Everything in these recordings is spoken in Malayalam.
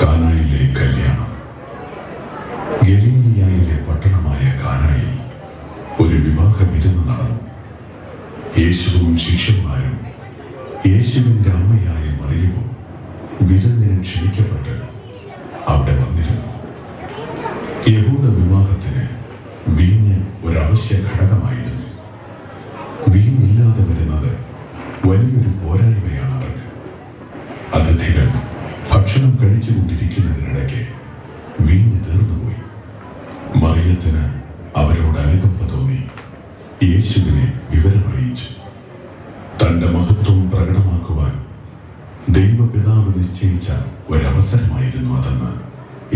കാനായിലെ കല്യാണം. ഗലീലയിലെ പട്ടണമായ കാനായിൽ ഒരു വിവാഹ വിരുന്ന് നടന്നു. യേശുവും ശിഷ്യന്മാരും യേശുവിൻ്റെ അമ്മയായ മറിയവും വിരുന്നിന് ക്ഷണിക്കപ്പെട്ട് അവിടെ വന്നിരുന്നു. യഹൂദ വിവാഹത്തിന് വീഞ്ഞ് ഒരവശ്യ ഘടകമായിരുന്നു. വീഞ്ഞില്ലാതെ വരുന്നത് വലിയൊരു പോരായ്മയാണ് അവർക്ക്. അതിഥികൾ ഭക്ഷണം കഴിച്ചുകൊണ്ടിരിക്കുന്നതിനിടയ്ക്ക് വീഞ്ഞ് തീർന്നുപോയി. മറിയത്തിന് അവരോട് അനുകമ്പ തോന്നി യേശുവിനെ വിവരമറിയിച്ചു. തൻ്റെ മഹത്വം പ്രകടമാക്കുവാൻ ദൈവപിതാവ് നിശ്ചയിച്ച ഒരവസരമായിരുന്നു അതെന്ന്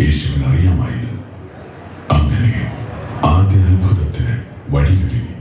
യേശുവിന് അറിയാമായിരുന്നു. അങ്ങനെ ആദ്യ അത്ഭുതത്തിന് വഴിയൊരുങ്ങി.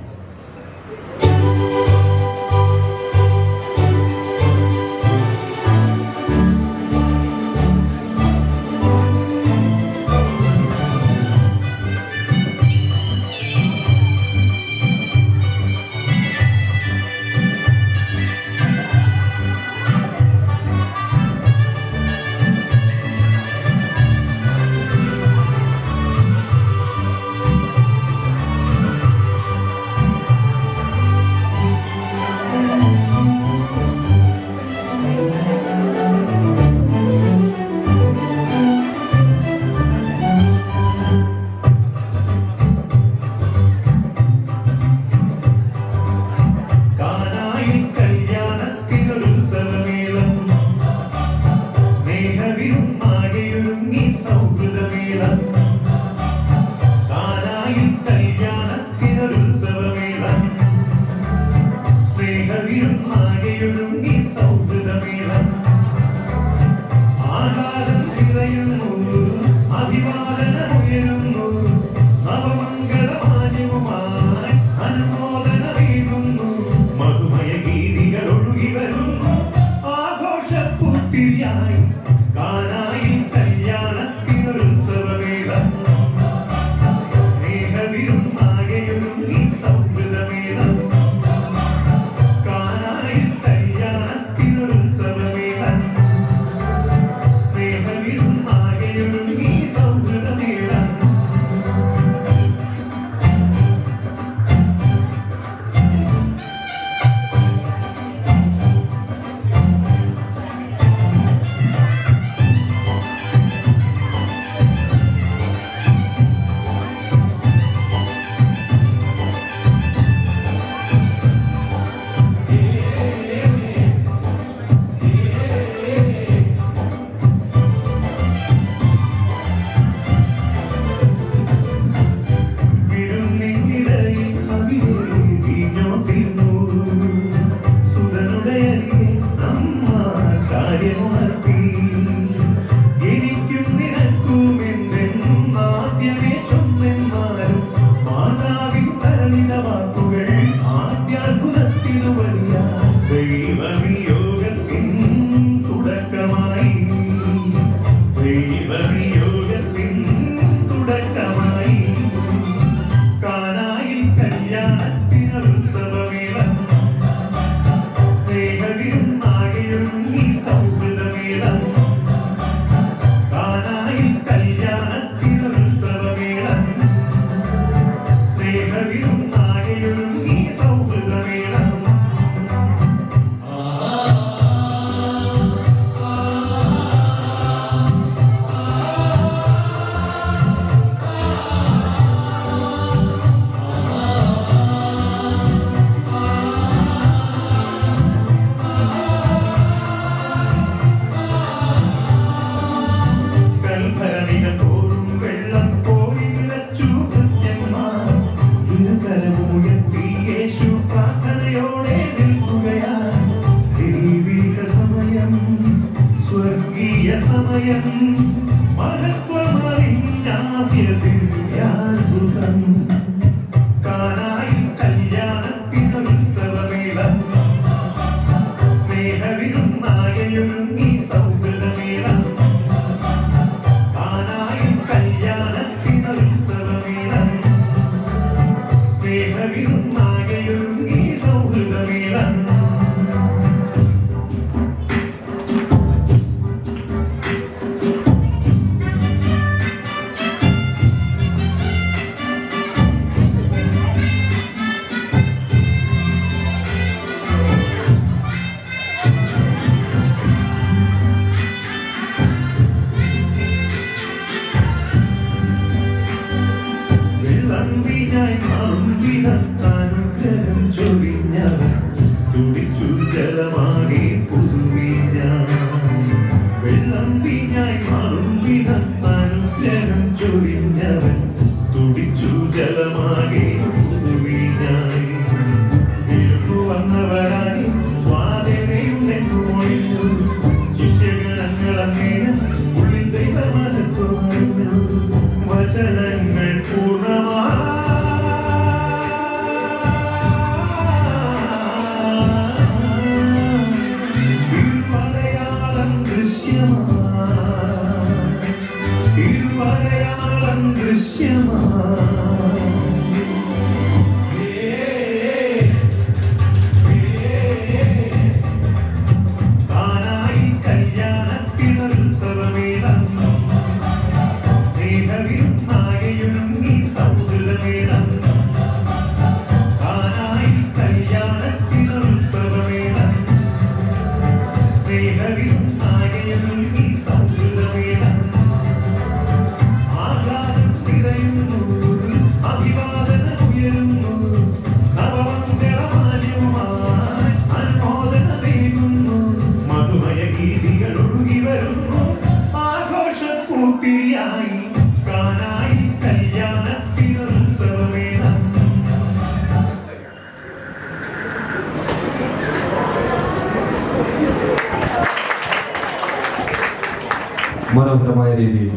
ഇരുവരയാളം കാനായി കല്യാണത്തിനുത്സവമേളം സ്നേഹവിരുന്നാകെയൊരുങ്ങി സൗഹൃദമേളം കാനായി കല്യാണത്തിനുത്സവമേളം സ്നേഹവിരുന്നാകെയൊരുങ്ങി സൗഹൃദമേളം ആകാശം തിരയുന്നു അഭിവാദനമുയരുന്നു നവമംഗളമാല്യവുമായി അനുമോദനമേകുന്നു മധുമയ ഗീതികൾ ഒഴുകി വരുന്നു ആഘോഷപ്പൂത്തിരിയായി കാനായി കല്യാണത്തിനുത്സവമേളം. മനോഹരമായ രീതിയിൽ